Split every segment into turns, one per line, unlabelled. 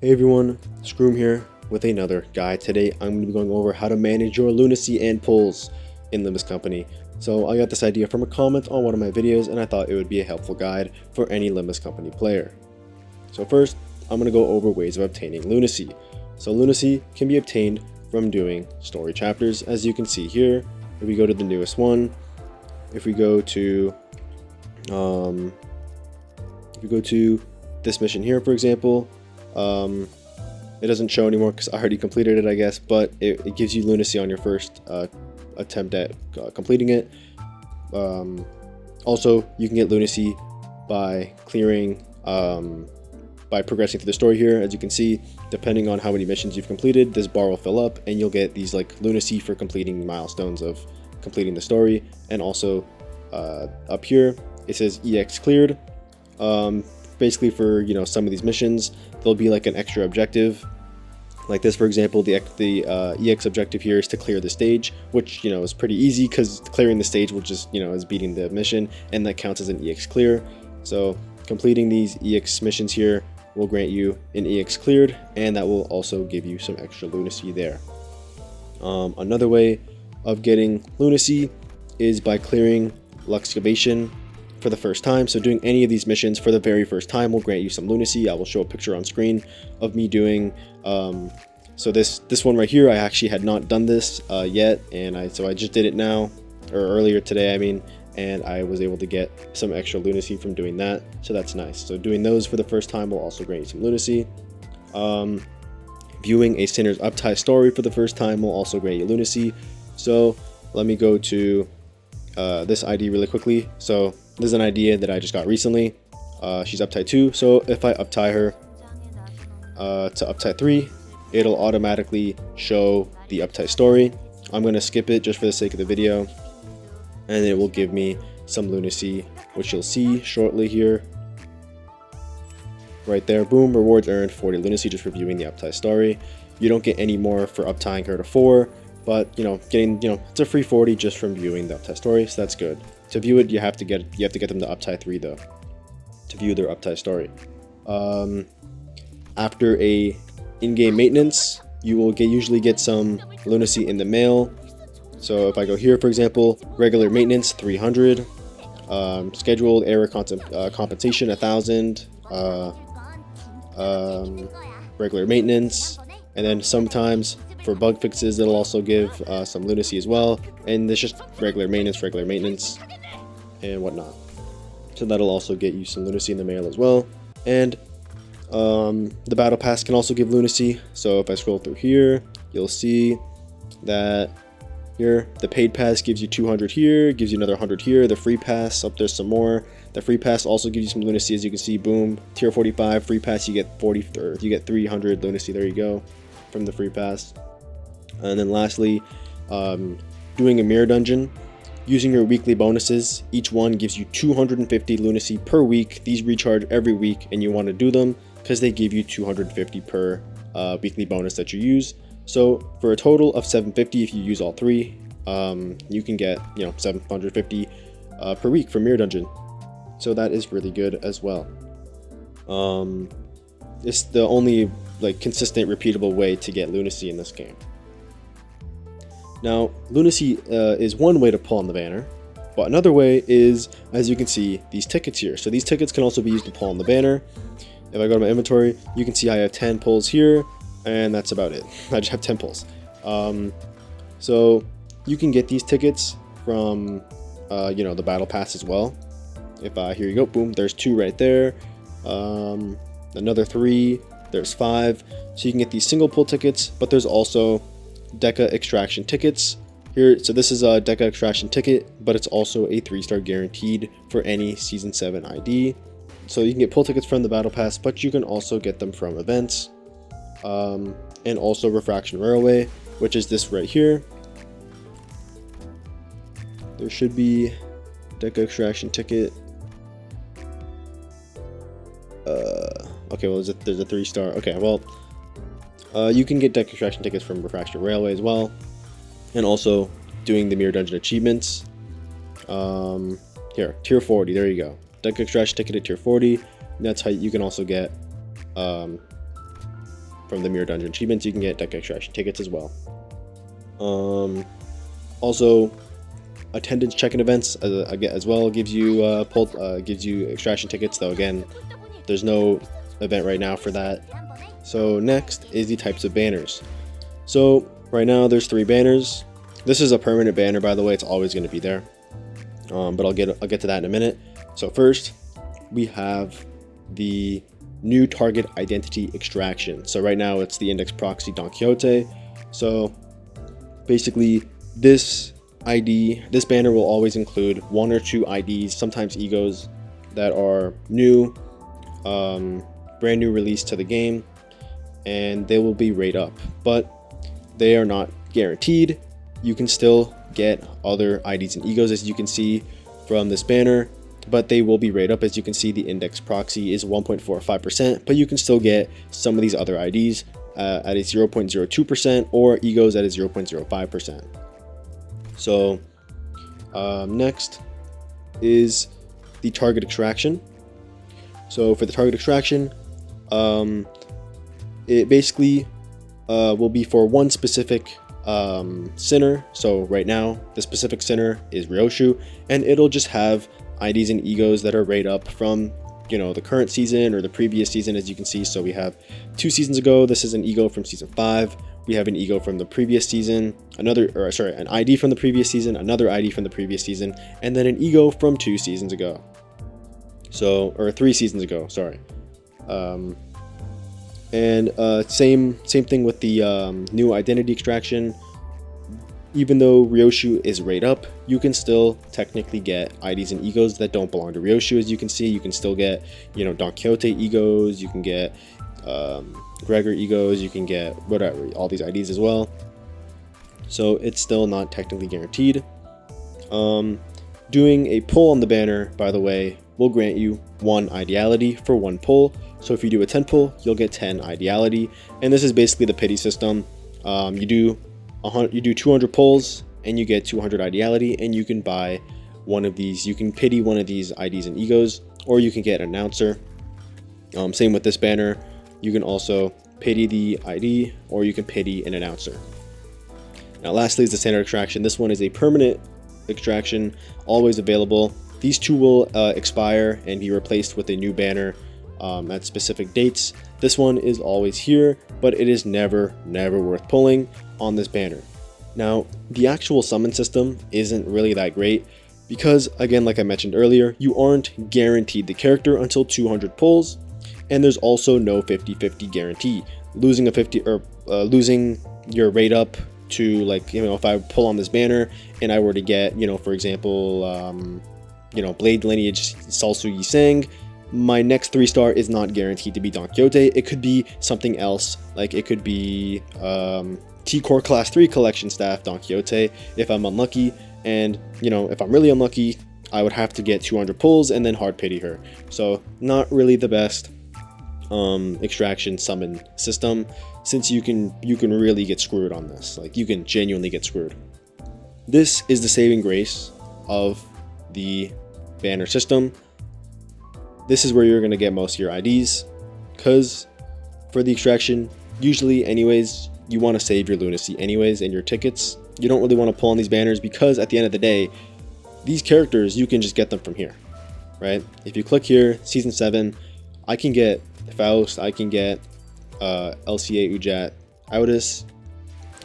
Hey everyone, Scroom here with another guide. Today I'm going to be going over how to manage your lunacy and pulls in LIMBUS Company. So I got this idea from a comment on one of my videos and I thought it would be a helpful guide for any LIMBUS Company player. So first, I'm going to go over ways of obtaining lunacy. So lunacy can be obtained from doing story chapters, as you can see here. If we go to the newest one, if we go to this mission here, for example, it doesn't show anymore because I already completed it, I guess, but it gives you lunacy on your first attempt at completing it. Also, you can get lunacy by clearing, by progressing through the story here. As you can see, depending on how many missions you've completed, this bar will fill up and you'll get these like lunacy for completing milestones of completing the story. And also up here, it says EX cleared. Basically for, some of these missions, there'll be like an extra objective like this. For example, the EX objective here is to clear the stage, which is pretty easy because clearing the stage will just is beating the mission, and that counts as an EX clear. So completing these EX missions here will grant you an EX cleared, and that will also give you some extra lunacy there. Another way of getting lunacy is by clearing Luxcavation for the first time. So doing any of these missions for the very first time will grant you some lunacy. I will show a picture on screen of me doing so this one right here. I actually had not done this yet, and I just did it now, or earlier today I mean, and I was able to get some extra lunacy from doing that, so that's nice. So doing those for the first time will also grant you some lunacy. Viewing a Sinner's Uptie story for the first time will also grant you lunacy. So let me go to this ID really quickly. So this is an idea that I just got recently. She's uptie 2, so if I uptie her to uptie 3, it'll automatically show the uptie story. I'm going to skip it just for the sake of the video, and it will give me some lunacy, which you'll see shortly here. Right there, boom, rewards earned 40 lunacy just for viewing the uptie story. You don't get any more for uptying her to 4, but getting it's a free 40 just from viewing the uptie story, so that's good. To view it, you have to get them to uptie 3 though, to view their uptie story. After a in-game maintenance, you will usually get some lunacy in the mail. So if I go here, for example, regular maintenance 300, scheduled error compensation 1,000, regular maintenance, and then sometimes for bug fixes it'll also give some lunacy as well, and it's just regular maintenance and whatnot. So that'll also get you some lunacy in the mail as well. And the battle pass can also give lunacy. So if I scroll through here, you'll see that here the paid pass gives you 200 here, gives you another 100 here. The free pass, up there's some more. The free pass also gives you some lunacy, as you can see. Boom, tier 45 free pass, you get 300 lunacy. There you go, from the free pass. And then lastly, doing a mirror dungeon using your weekly bonuses. Each one gives you 250 lunacy per week. These recharge every week, and you want to do them because they give you 250 per weekly bonus that you use. So for a total of 750, if you use all 3, you can get 750 per week for mirror dungeon. So that is really good as well. It's the only consistent, repeatable way to get lunacy in this game. Now, lunacy is one way to pull on the banner, but another way is, as you can see, these tickets here. So these tickets can also be used to pull on the banner. If I go to my inventory, you can see I have 10 pulls here, and that's about it. I just have 10 pulls. So you can get these tickets from, the battle pass as well. If here you go, boom, there's 2 right there. Another 3, there's 5. So you can get these single pull tickets, but there's also Deca extraction tickets here. So this is a Deca extraction ticket, but it's also a 3-star guaranteed for any season 7 ID. So you can get pull tickets from the battle pass, but you can also get them from events, and also refraction railway, which is this right here. There should be Deca extraction ticket. Okay, well there's a 3-star. Okay, well you can get Deca extraction tickets from refraction railway as well, and also doing the mirror dungeon achievements. Here, tier 40, there you go. Deca extraction ticket at tier 40. And that's how you can also get from the Mirror Dungeon achievements, you can get deck extraction tickets as well. Also, attendance check-in events as well gives you gives you extraction tickets, though again, there's no event right now for that. So next is the types of banners. So right now there's 3 banners. This is a permanent banner, by the way, it's always going to be there. But I'll get to that in a minute. So first, we have the new target identity extraction. So right now it's the index proxy Don Quixote. So basically this banner will always include 1 or 2 IDs, sometimes egos that are new, brand new release to the game, and they will be rate up, but they are not guaranteed. You can still get other IDs and egos, as you can see from this banner, but they will be rate up. As you can see, the index proxy is 1.45%, but you can still get some of these other IDs at a 0.02% or egos at a 0.05%. So next is the target extraction. So for the target extraction, it basically will be for one specific sinner. So right now the specific sinner is Ryoshu, and it'll just have IDs and egos that are rate up from, you know, the current season or the previous season, as you can see. So we have 2 seasons ago, this is an ego from season 5. We have an ego from the previous season, an ID from the previous season, another ID from the previous season, and then an ego from 2 seasons ago. So, or 3 seasons ago, sorry. Same thing with the new identity extraction. Even though Ryoshu is rate up, you can still technically get IDs and egos that don't belong to Ryoshu. As you can see, you can still get, you know, Don Quixote egos, you can get Gregor egos, you can get whatever, all these IDs as well. So it's still not technically guaranteed. Doing a pull on the banner, by the way, will grant you 1 ideality for 1 pull. So if you do a 10 pull, you'll get 10 ideality, and this is basically the pity system. You do 200 pulls and you get 200 ideality, and you can buy one of these. You can pity one of these IDs and egos, or you can get an announcer. Same with this banner. You can also pity the ID, or you can pity an announcer. Now lastly is the standard extraction. This one is a permanent extraction, always available. These 2 will expire and be replaced with a new banner at specific dates. This one is always here, but it is never worth pulling on this banner. Now, the actual summon system isn't really that great because, again, like I mentioned earlier, you aren't guaranteed the character until 200 pulls, and there's also no 50-50 guarantee. Losing a 50 or losing your rate up to, like, you know, if I pull on this banner and I were to get, you know, for example, you know, Blade Lineage Salsu Yiseng, my next 3-star is not guaranteed to be Don Quixote. It could be something else, like it could be T-Core Class 3 Collection Staff Don Quixote if I'm unlucky, and, you know, if I'm really unlucky, I would have to get 200 pulls and then hard pity her. So not really the best extraction summon system, since you can really get screwed on this. Like, you can genuinely get screwed. This is the saving grace of the banner system. This is where you're going to get most of your IDs, because for the extraction, usually anyways, you want to save your lunacy anyways and your tickets. You don't really want to pull on these banners, because at the end of the day, these characters, you can just get them from here, right? If you click here, season 7, I can get Faust, I can get LCA Ujat Audis,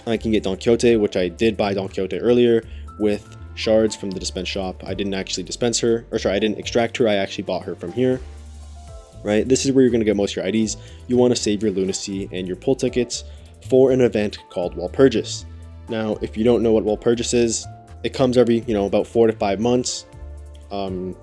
I can get Don Quixote, which I did buy Don Quixote earlier with Shards from the Dispense shop. I didn't actually dispense her, or sorry, I didn't extract her, I actually bought her from here, right? This is where you're going to get most of your IDs. You want to save your lunacy and your pull tickets for an event called Walpurgis. Now, if you don't know what Walpurgis is, it comes every, you know, about 4 to 5 months, and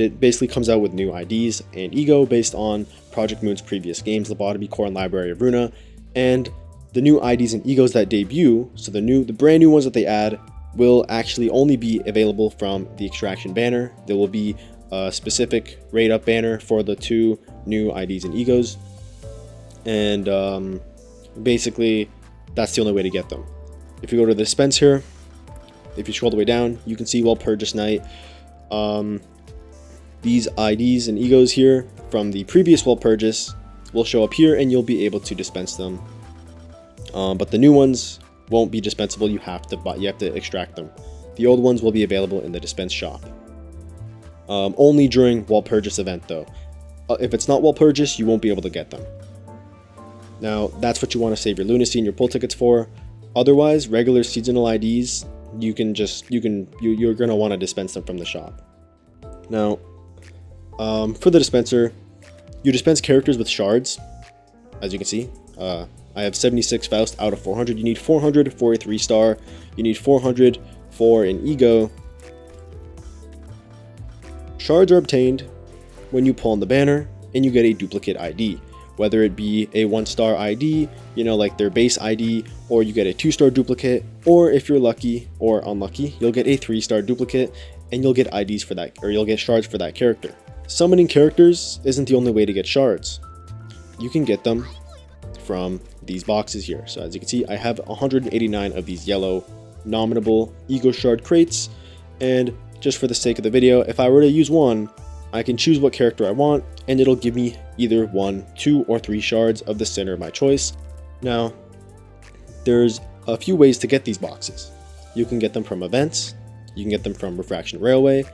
it basically comes out with new IDs and ego based on Project Moon's previous games, Lobotomy Core and Library of Runa, and the new IDs and egos that debut, so the brand new ones that they add, will actually only be available from the extraction banner. There will be a specific rate up banner for the 2 new IDs and egos, and basically that's the only way to get them. If you go to the dispense here, if you scroll the way down, you can see Walpurgis Night. These IDs and egos here from the previous Walpurgis will show up here and you'll be able to dispense them. But the new ones won't be dispensable. You have to extract them. The old ones will be available in the dispense shop. Only during while purchase event though. If it's not while purchase, you won't be able to get them. Now that's what you want to save your Lunacy and your pull tickets for. Otherwise, regular seasonal IDs, you're gonna want to dispense them from the shop. Now, for the dispenser, you dispense characters with shards. As you can see, I have 76 Faust out of 400. You need 400 for a 3-star. You need 400 for an ego. Shards are obtained when you pull on the banner and you get a duplicate ID, whether it be a 1-star ID, like their base ID, or you get a 2-star duplicate, or if you're lucky or unlucky, you'll get a 3-star duplicate and you'll get IDs for that, or you'll get shards for that character. Summoning characters isn't the only way to get shards. You can get them from these boxes here. So as you can see, I have 189 of these yellow nominable ego shard crates, and just for the sake of the video, if I were to use one, I can choose what character I want and it'll give me either 1, 2, or 3 shards of the center of my choice. Now, there's a few ways to get these boxes. You can get them from events, you can get them from Refraction Railway,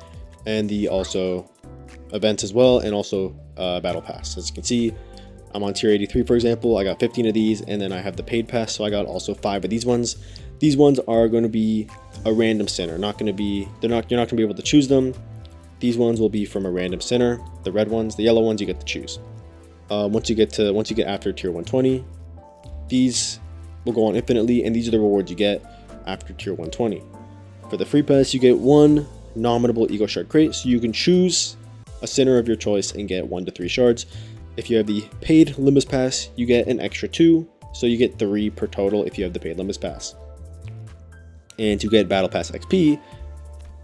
and the also events as well, and also Battle Pass. As you can see, I'm on tier 83, for example. I got 15 of these, and then I have the paid pass, so I got also 5 of these ones. These ones are going to be a random center. You're not going to be able to choose them. These ones will be from a random center. The red ones, the yellow ones, you get to choose. Once you get after tier 120, these will go on infinitely, and these are the rewards you get after tier 120. For the free pass, you get 1 nominable ego shard crate, so you can choose a center of your choice and get 1 to 3 shards. If you have the paid LIMBUS pass, you get an extra 2, so you get 3 per total if you have the paid LIMBUS pass. And to get Battle Pass XP,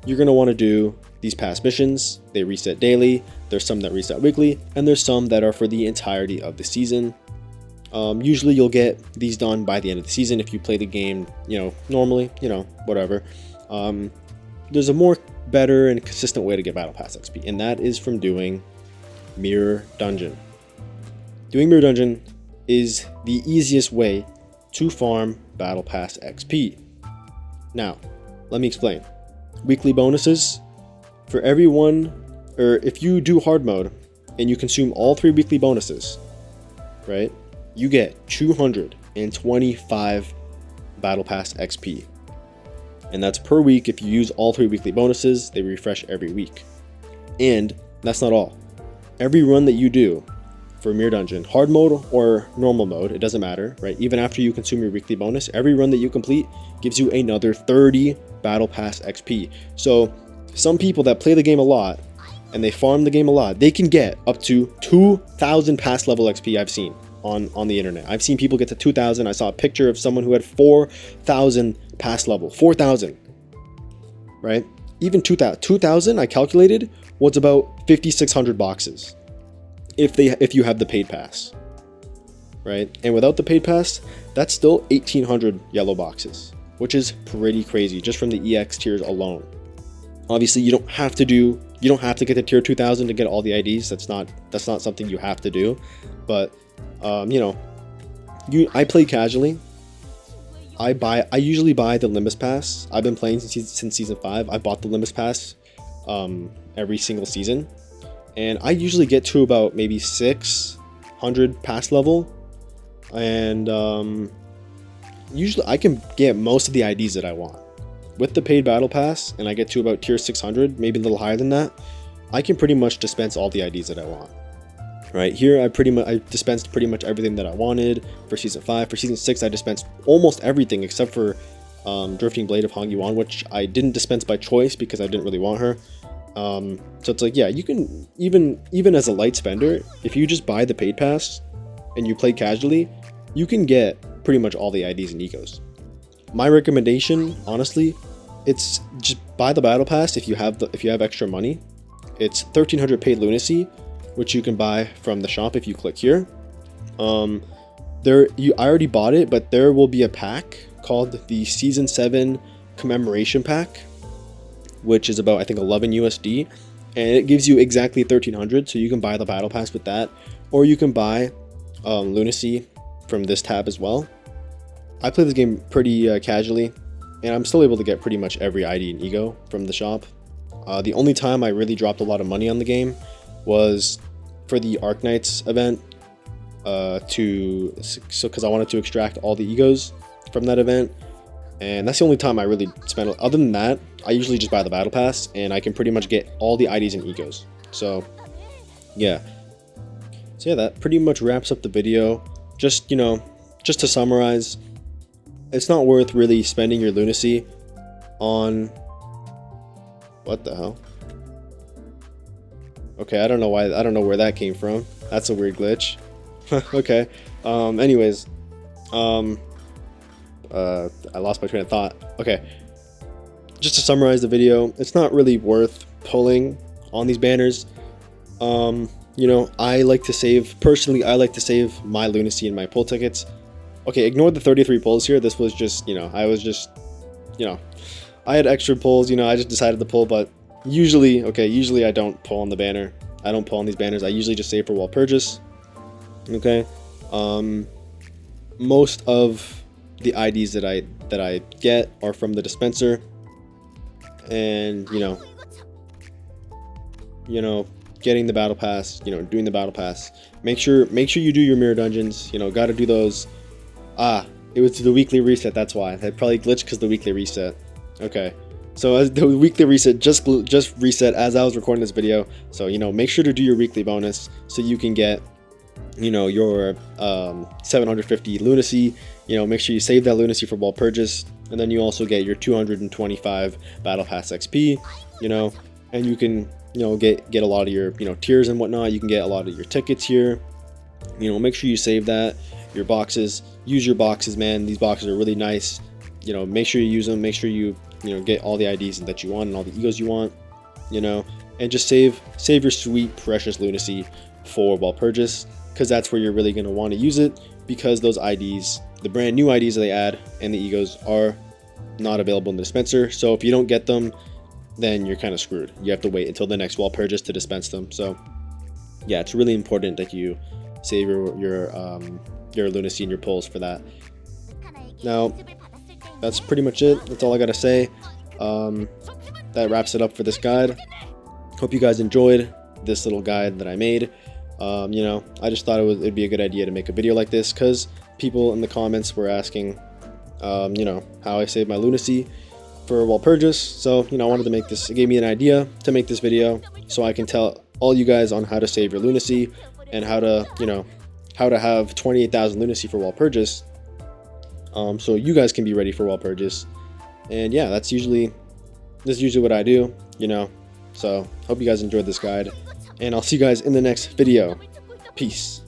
you're going to want to do these past missions. They reset daily, there's some that reset weekly, and there's some that are for the entirety of the season. Usually you'll get these done by the end of the season if you play the game, normally, whatever. There's a more better and consistent way to get Battle Pass XP, and that is from doing Mirror Dungeon. Doing Mirror Dungeon is the easiest way to farm Battle Pass XP. Now, let me explain. Weekly bonuses for everyone, or if you do hard mode and you consume all 3 weekly bonuses, right, you get 225 Battle Pass XP. And that's per week. If you use all 3 weekly bonuses, they refresh every week. And that's not all. Every run that you do for Mirror Dungeon, hard mode or normal mode, it doesn't matter, right? Even after you consume your weekly bonus, every run that you complete gives you another 30 Battle Pass XP. So some people that play the game a lot and they farm the game a lot, they can get up to 2,000 pass level XP. I've seen on the internet. I've seen people get to 2,000. I saw a picture of someone who had 4,000 pass level. 4,000, right? Even 2,000, I calculated, was about 5,600 boxes if you have the paid pass, right? And without the paid pass, that's still 1,800 yellow boxes, which is pretty crazy just from the EX tiers alone. Obviously, you don't have to get to tier 2,000 to get all the IDs. That's not something you have to do, but I play casually. I usually buy the LIMBUS pass. I've been playing since season 5. I bought the LIMBUS pass every single season, and I usually get to about maybe 600 pass level, and usually I can get most of the IDs that I want. With the paid battle pass, and I get to about tier 600, maybe a little higher than that, I can pretty much dispense all the IDs that I want. Right here, I dispensed pretty much everything that I wanted for season 5. For season 6, I dispensed almost everything except for Drifting Blade of Hong Yuan, which I didn't dispense by choice because I didn't really want her. So it's like, yeah, you can even as a light spender, if you just buy the paid pass and you play casually, you can get pretty much all the IDs and egos. My recommendation, honestly, it's just buy the battle pass if you have extra money. It's 1,300 paid lunacy, which you can buy from the shop if you click here. I already bought it, but there will be a pack called the Season 7 Commemoration Pack, which is about, I think, 11 USD, and it gives you exactly 1,300, so you can buy the battle pass with that, or you can buy Lunacy from this tab as well. I play this game pretty casually, and I'm still able to get pretty much every ID and ego from the shop. The only time I really dropped a lot of money on the game was for the Arknights event, because I wanted to extract all the egos from that event, and that's the only time I really spent. Other than that, I usually just buy the battle pass, and I can pretty much get all the IDs and egos. So yeah, that pretty much wraps up the video. Just just to summarize, it's not worth really spending your lunacy on. What the hell? Okay, I don't know where that came from. That's a weird glitch. Okay. Anyways, I lost my train of thought. Okay. Just to summarize the video, it's not really worth pulling on these banners. I like to save my lunacy and my pull tickets. Okay, ignore the 33 pulls here. This was just, I had extra pulls, I just decided to pull, but usually I don't pull on the banner. I don't pull on these banners. I usually just save for wall purchase. Okay. Most of the IDs that I get are from the dispenser, and getting the battle pass, doing the battle pass. Make sure you do your mirror dungeons. Got to do those. It was the weekly reset. That's why I probably glitched because the weekly reset. Okay, so as the weekly reset just reset as I was recording this video. So make sure to do your weekly bonus so you can get your 750 lunacy. Make sure you save that lunacy for wall purchase, and then you also get your 225 battle pass XP. And you can get a lot of your tiers and whatnot. You can get a lot of your tickets here. Make sure you save that. Your boxes, use your boxes, man. These boxes are really nice. Make sure you use them. Make sure you get all the IDs that you want and all the egos you want. And just save your sweet precious lunacy for wall purchase, because that's where you're really going to want to use it, because those IDs, the brand new IDs that they add and the egos, are not available in the dispenser. So if you don't get them, then you're kind of screwed. You have to wait until the next wall purchase to dispense them. So yeah, it's really important that you save your lunacy and your pulls for that. Now that's pretty much it. That's all I gotta say. That wraps it up for this guide. Hope you guys enjoyed this little guide that I made. I just thought it'd be a good idea to make a video like this, because people in the comments were asking how I save my lunacy for wall purchase. So I wanted to make this. It gave me an idea to make this video so I can tell all you guys on how to save your lunacy and how to have 28,000 lunacy for wall purchase, so you guys can be ready for wall purchase. And yeah, this is usually what I do. So hope you guys enjoyed this guide, and I'll see you guys in the next video. Peace.